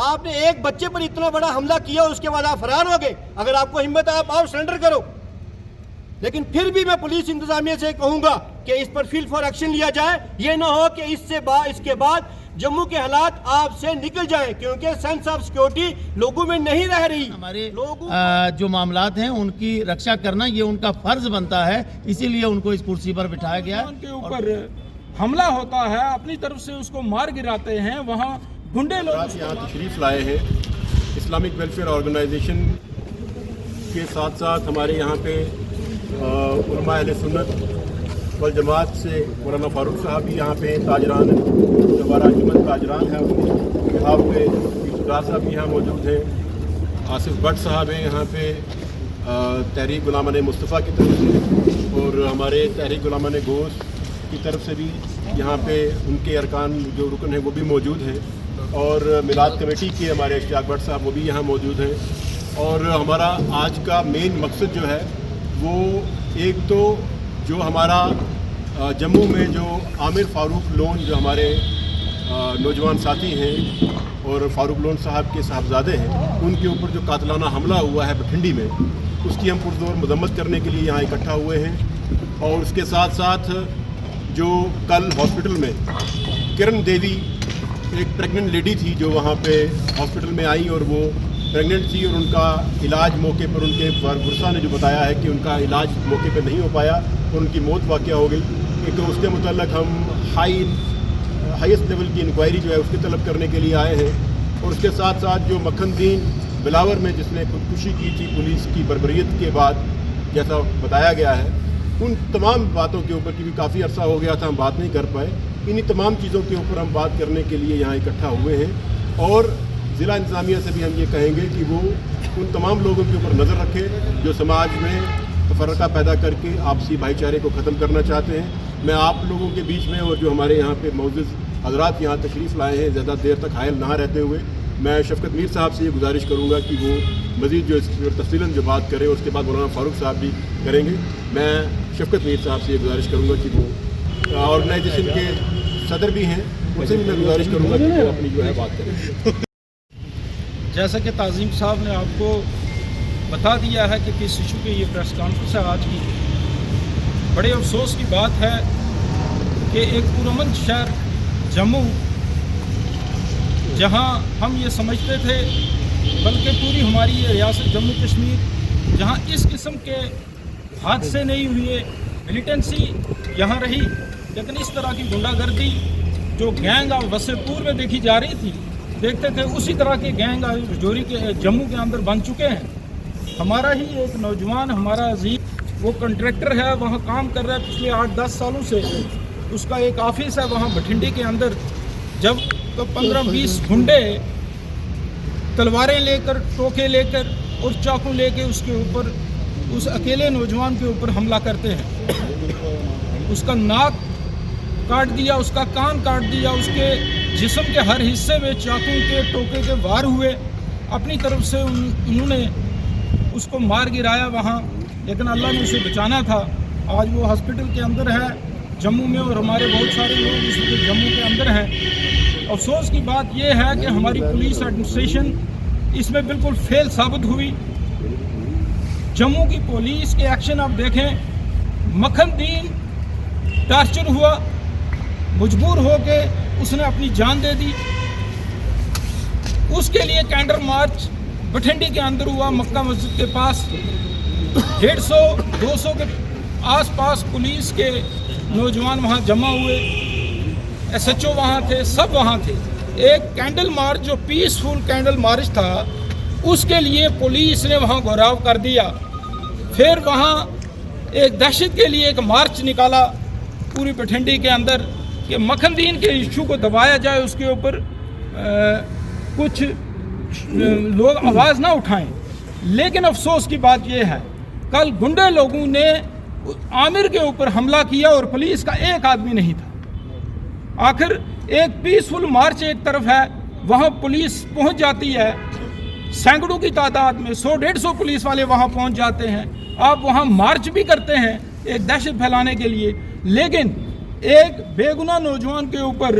آپ نے ایک بچے پر اتنا بڑا حملہ کیا اس کے بعد آپ فرار ہو گئے. اگر آپ کو ہمت ہے آپ آؤ سرنڈر کرو. لیکن پھر بھی میں پولیس انتظامیہ سے کہوں گا کہ اس پر فیل فار ایکشن لیا جائے. یہ نہ ہو کہ اس کے بعد جموں کے حالات آپ سے نکل جائیں, کیونکہ سینس آف سیکورٹی لوگوں میں نہیں رہ رہی. ہمارے جو معاملات ہیں ان کی رکشا کرنا یہ ان کا فرض بنتا ہے, اسی لیے ان کو اس کرسی پر بٹھایا گیا. ان کے اوپر حملہ ہوتا ہے, اپنی طرف سے اس کو مار گراتے ہیں. وہاں گنڈے لوگ یہاں تشریف لائے ہیں. اسلامک ویلفیئر آرگنائزیشن کے ساتھ ساتھ ہمارے یہاں پہ علماء اہل سنت والجماعت سے مولانا فاروق صاحب بھی یہاں پہ تاجران ہیں, ہمارا انجمن تاجران ہے ان کے بہاف پہ افطار صاحب بھی یہاں موجود ہیں. آصف بٹ صاحب ہیں یہاں پہ تحریک غلامان مصطفیٰ کی طرف سے, اور ہمارے تحریک غلامان گوشت کی طرف سے بھی یہاں پہ ان کے ارکان جو رکن ہیں وہ بھی موجود ہیں, اور میلاد کمیٹی کے ہمارے اشتیاق بٹ صاحب وہ بھی یہاں موجود ہیں. اور ہمارا آج کا مین مقصد جو ہے وہ ایک تو جو ہمارا جموں میں جو عامر فاروق لون جو ہمارے نوجوان ساتھی ہیں اور فاروق لون صاحب کے صاحبزادے ہیں, ان کے اوپر جو قاتلانہ حملہ ہوا ہے بٹھنڈی میں, اس کی ہم پرزور مذمت کرنے کے لیے یہاں اکٹھا ہوئے ہیں. اور اس کے ساتھ ساتھ جو کل ہاسپٹل میں کرن دیوی ایک پریگننٹ لیڈی تھی جو وہاں پہ ہاسپٹل میں آئی اور وہ پریگننٹ تھی, اور ان کا علاج موقع پر ان کے ورثاء نے جو بتایا ہے کہ ان کا علاج موقع پہ نہیں ہو پایا اور ان کی موت واقع ہو گئی. تو اس کے متعلق ہم ہائیسٹ لیول کی انکوائری جو ہے اس کی طلب کرنے کے لیے آئے ہیں. اور اس کے ساتھ ساتھ جو مکھن دین بلاور میں جس نے خودکشی کی تھی پولیس کی بربریت کے بعد جیسا بتایا گیا ہے, ان تمام باتوں کے اوپر بھی کافی عرصہ ہو گیا تھا ہم بات نہیں کر پائے. انہی تمام چیزوں کے اوپر ہم بات کرنے کے لیے یہاں اکٹھا ہوئے ہیں. اور ضلع انتظامیہ سے بھی ہم یہ کہیں گے کہ وہ ان تمام لوگوں کے اوپر نظر رکھے جو سماج میں تفرقہ پیدا کر کے آپسی بھائی چارے کو ختم کرنا چاہتے ہیں. میں آپ لوگوں کے بیچ میں اور جو ہمارے یہاں پہ معزز حضرات یہاں تشریف لائے ہیں زیادہ دیر تک حائل نہ رہتے ہوئے, میں شفقت میر صاحب سے یہ گزارش کروں گا کہ وہ مزید جو اس تفصیلاً جو بات کرے, اور اس کے بعد مولانا فاروق صاحب بھی کریں گے. میں شفقت میر صاحب سے یہ گزارش کروں گا کہ وہ آرگنائزیشن کے صدر بھی ہیں, ان سے بھی میں گزارش کروں گا کہ وہ اپنی جو ہے بات کریں. جیسا کہ تعظیم صاحب نے آپ کو بتا دیا ہے کہ کس ایشو کے یہ پریس کانفرنس ہے آج کی. بڑے افسوس کی بات ہے کہ ایک پرامن شہر جموں, جہاں ہم یہ سمجھتے تھے بلکہ پوری ہماری یہ ریاست جموں کشمیر جہاں اس قسم کے حادثے نہیں ہوئے, ملیٹنسی یہاں رہی, لیکن اس طرح کی غنڈہ گردی جو گینگ آف وسے پور میں دیکھی جا رہی تھی, دیکھتے تھے اسی طرح کے گینگ رجوری کے جموں کے اندر بن چکے ہیں. ہمارا ہی ایک نوجوان ہمارا عزیز وہ کنٹریکٹر ہے, وہاں کام کر رہا ہے پچھلے 8-10 سالوں سے. اس کا ایک آفس ہے وہاں بٹھنڈی کے اندر. جب تو 15-20 گھنڈے تلواریں لے کر, ٹوکے لے کر اور چاقو لے کے اس کے اوپر, اس اکیلے نوجوان کے اوپر حملہ کرتے ہیں. اس کا ناک کاٹ دیا, اس کا کان کاٹ دیا, اس کے جسم کے ہر حصے میں چاقو کے ٹوکے کے وار ہوئے. اپنی طرف سے انہوں نے اس کو مار گرایا وہاں, لیکن اللہ نے اسے بچانا تھا. آج وہ ہاسپٹل کے اندر ہے جموں میں, اور ہمارے بہت سارے لوگ اس وقت جموں کے اندر ہیں. افسوس کی بات یہ ہے کہ ہماری پولیس ایڈمنسٹریشن اس میں بالکل فیل ثابت ہوئی. جموں کی پولیس کے ایکشن آپ دیکھیں, مکھن دین ٹارچر ہوا, مجبور ہو کے اس نے اپنی جان دے دی. اس کے لیے کینڈر مارچ بٹھنڈی کے اندر ہوا, مکہ مسجد کے پاس. 150-200 کے آس پاس پولیس کے نوجوان وہاں جمع ہوئے, ایس ایچ او وہاں تھے, سب وہاں تھے. ایک کینڈل مارچ جو پیسفل کینڈل مارچ تھا اس کے لیے پولیس نے وہاں گھیراؤ کر دیا. پھر وہاں ایک دہشت کے لیے ایک مارچ نکالا پوری بٹھنڈی کے اندر کہ مکھن دین کے ایشو کو دبایا جائے, اس کے اوپر کچھ لوگ آواز نہ اٹھائیں. لیکن افسوس کی بات یہ ہے کل گنڈے لوگوں نے عامر کے اوپر حملہ کیا اور پولیس کا ایک آدمی نہیں تھا. آخر ایک پیسفل مارچ ایک طرف ہے, وہاں پولیس پہنچ جاتی ہے سینکڑوں کی تعداد میں, 100-150 پولیس والے وہاں پہنچ جاتے ہیں. آپ وہاں مارچ بھی کرتے ہیں ایک دہشت پھیلانے کے لیے, لیکن ایک بے گناہ نوجوان کے اوپر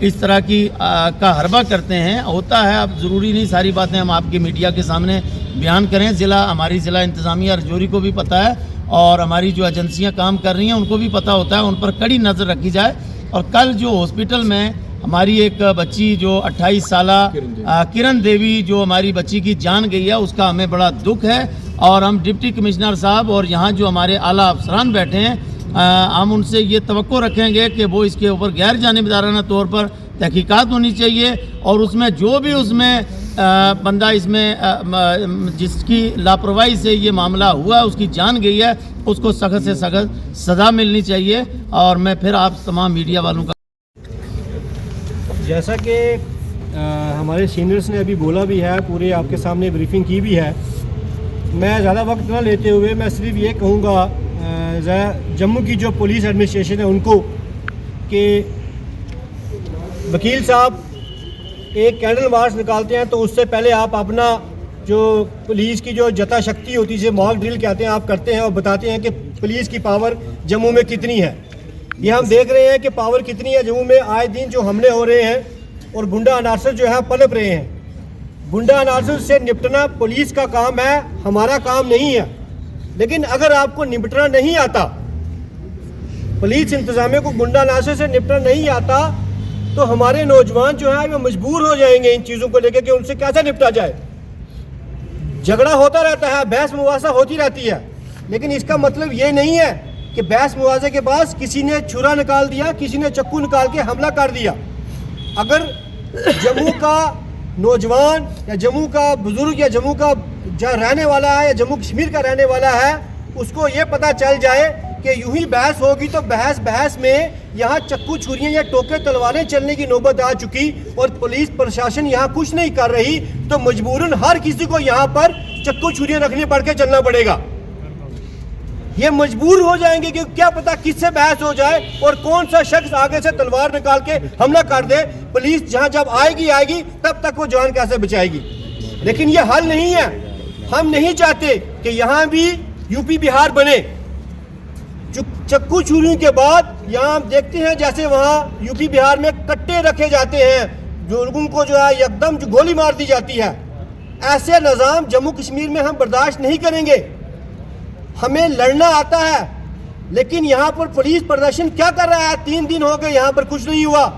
اس طرح کی کا حربہ کرتے ہیں. ہوتا ہے, اب ضروری نہیں ساری باتیں ہم آپ کے میڈیا کے سامنے بیان کریں. ہماری ضلع انتظامیہ رجوری کو بھی پتہ ہے اور ہماری جو ایجنسیاں کام کر رہی ہیں ان کو بھی پتہ ہوتا ہے, ان پر کڑی نظر رکھی جائے. اور کل جو ہاسپٹل میں ہماری ایک بچی جو 28 سالہ کرن دیوی جو ہماری بچی کی جان گئی ہے, اس کا ہمیں بڑا دکھ ہے. اور ہم ڈپٹی کمشنر صاحب اور یہاں جو ہمارے اعلیٰ افسران بیٹھے ہیں, ہم ان سے یہ توقع رکھیں گے کہ وہ اس کے اوپر غیر جانبدارانہ طور پر تحقیقات ہونی چاہیے, اور اس میں جو بھی اس میں بندہ اس میں جس کی لاپرواہی سے یہ معاملہ ہوا ہے, اس کی جان گئی ہے, اس کو سخت سے سخت سزا ملنی چاہیے. اور میں پھر آپ تمام میڈیا والوں کا جیسا کہ ہمارے سینئرز نے ابھی بولا بھی ہے, پورے آپ کے سامنے بریفنگ کی بھی ہے, میں زیادہ وقت نہ لیتے ہوئے میں صرف یہ کہوں گا جموں کی جو پولیس ایڈمنسٹریشن ہے ان کو کہ وکیل صاحب ایک کینڈل مارچ نکالتے ہیں تو اس سے پہلے آپ اپنا جو پولیس کی جو جتا شکتی ہوتی ہے, جسے موک ڈرل کہتے ہیں, آپ کرتے ہیں اور بتاتے ہیں کہ پولیس کی پاور جموں میں کتنی ہے. یہ ہم دیکھ رہے ہیں کہ پاور کتنی ہے جموں میں. آئے دن جو حملے ہو رہے ہیں اور گنڈا عناصر جو ہے پنپ رہے ہیں. گنڈا عناصر سے نپٹنا پولیس کا کام ہے, ہمارا کام نہیں ہے. لیکن اگر آپ کو نپٹنا نہیں آتا, پولیس انتظامیہ کو گنڈا عناصر سے نپٹنا نہیں آتا, تو ہمارے نوجوان جو ہیں وہ مجبور ہو جائیں گے ان چیزوں کو لے کے کہ ان سے کیسے نپٹا جائے. جھگڑا ہوتا رہتا ہے, بحث مباحثہ ہوتی رہتی ہے, لیکن اس کا مطلب یہ نہیں ہے کہ بحث مباحثے کے بعد کسی نے چھرا نکال دیا, کسی نے چکو نکال کے حملہ کر دیا. اگر جموں کا نوجوان یا جموں کا بزرگ یا جموں کا جہاں رہنے والا ہے یا جموں کشمیر کا رہنے والا ہے, اس کو یہ پتہ چل جائے کہ یوں ہی بحث ہوگی تو بحث میں یہاں چکو چھریاں یا ٹوکے تلواریں چلنے کی نوبت آ چکی اور پولیس پرشاسن یہاں کچھ نہیں کر رہی, تو مجبوراً ہر کسی کو یہاں پر چکو چھریاں رکھنے پڑ کے چلنا پڑے گا. یہ مجبور ہو جائیں گے کہ کیا پتا کس سے بحث ہو جائے اور کون سا شخص آگے سے تلوار نکال کے حملہ کر دے. پولیس جہاں جب آئے گی تب تک وہ جان کیسے بچائے گی. لیکن یہ حل نہیں ہے. ہم نہیں چاہتے کہ یہاں بھی یو پی بہار بنے. چکو چھریوں کے بعد یہاں ہم دیکھتے ہیں جیسے وہاں یو پی بہار میں کٹے رکھے جاتے ہیں, جو لوگوں کو جو ہے یکدم جو گولی مار دی جاتی ہے. ایسے نظام جموں کشمیر میں ہم برداشت نہیں کریں گے. ہمیں لڑنا آتا ہے, لیکن یہاں پر پولیس پردرشن کیا کر رہا ہے؟ 3 دن ہو گئے یہاں پر کچھ نہیں ہوا.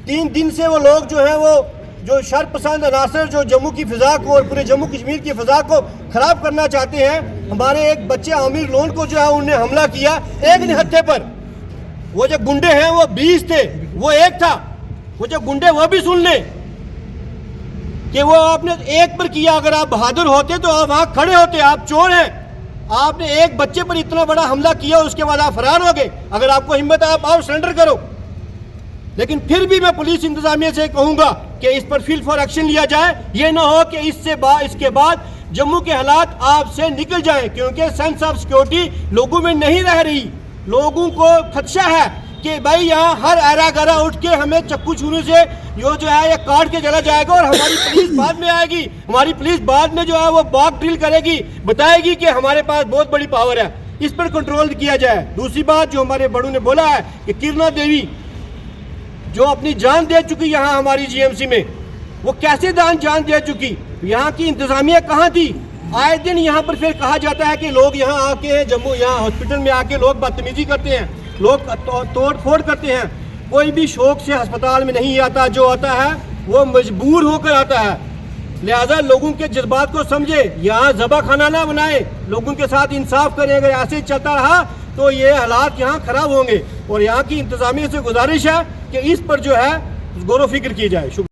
3 دن سے وہ لوگ جو ہیں وہ جو شر پسند عناصر جو جموں کی فضا کو اور پورے جموں کشمیر کی فضا کو خراب کرنا چاہتے ہیں. ہمارے ایک بچے عامر لون کو جو ہے انہوں نے حملہ کیا ایک نہتھے پر. وہ جو گنڈے ہیں وہ 20 تھے, وہ ایک تھا. وہ جو گنڈے وہ بھی سن لیں کہ وہ آپ نے ایک پر کیا. اگر آپ بہادر ہوتے تو آپ وہاں کھڑے ہوتے. آپ چور ہیں, آپ نے ایک بچے پر اتنا بڑا حملہ کیا, اس کے بعد آپ فرار ہو گئے. اگر آپ کو ہمت ہے آپ آؤ سرنڈر کرو. لیکن پھر بھی میں پولیس انتظامیہ سے کہوں گا کہ اس پر فیل فار ایکشن لیا جائے. یہ نہ ہو کہ اس کے بعد جموں کے حالات آپ سے نکل جائیں, کیونکہ سینس آف سیکورٹی لوگوں میں نہیں رہ رہی. لوگوں کو خدشہ ہے کہ بھائی یہاں ہر ایرا گرا اٹھ کے ہمیں چکو چھری سے جو ہے یہ کاٹ کے چلا جائے گا, اور ہماری پولیس بعد میں آئے گی. ہماری پولیس بعد میں جو ہے وہ باک ڈرل کرے گی, بتائے گی کہ ہمارے پاس بہت بڑی پاور ہے. اس پر کنٹرول کیا جائے. دوسری بات جو ہمارے بڑوں نے بولا ہے کہ کرنا دیوی جو اپنی جان دے چکی یہاں ہماری جی ایم سی میں, وہ کیسے جان دے چکی؟ یہاں کی انتظامیہ کہاں تھی؟ آئے دن یہاں پر پھر کہا جاتا ہے کہ لوگ یہاں آ کے جموں یہاں ہاسپٹل میں آ کے لوگ بدتمیزی کرتے ہیں, لوگ توڑ پھوڑ کرتے ہیں. کوئی بھی شوق سے ہسپتال میں نہیں آتا, جو آتا ہے وہ مجبور ہو کر آتا ہے. لہذا لوگوں کے جذبات کو سمجھے, یہاں ذبح خانہ نہ بنائے, لوگوں کے ساتھ انصاف کریں. اگر ایسے ہی چلتا رہا تو یہ حالات یہاں خراب ہوں گے. اور یہاں کی انتظامیہ سے گزارش ہے کہ اس پر جو ہے غور و فکر کی جائے. شکریہ.